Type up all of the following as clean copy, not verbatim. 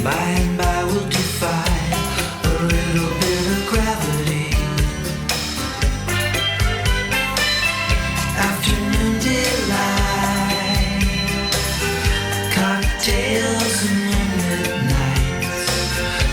By and by we'll defy a little bit of gravity. Afternoon delight, cocktails and moonlit nights.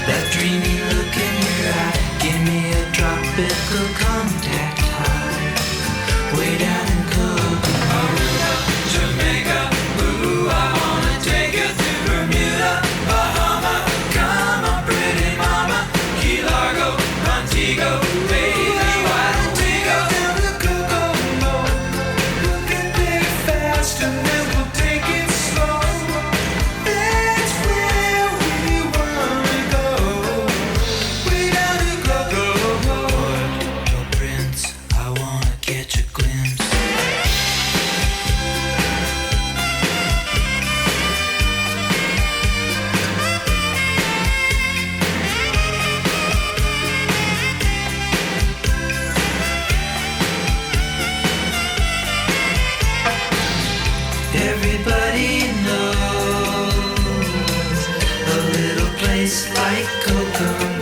That dreamy look in your eye, give me a tropical contact high. Way down in Copenhagen, Aruba, Jamaica, ooh, I wanna take you to Bermuda, Bahama. Come on, pretty mama, Key Largo, Montego, baby, why don't we go down to Kokomo? We'll get there fast and then we'll take it slow. That's where we wanna go. Way down to Kokomo. Your prince, I wanna catch a glimpse. Everybody knows a little place like Kokomo.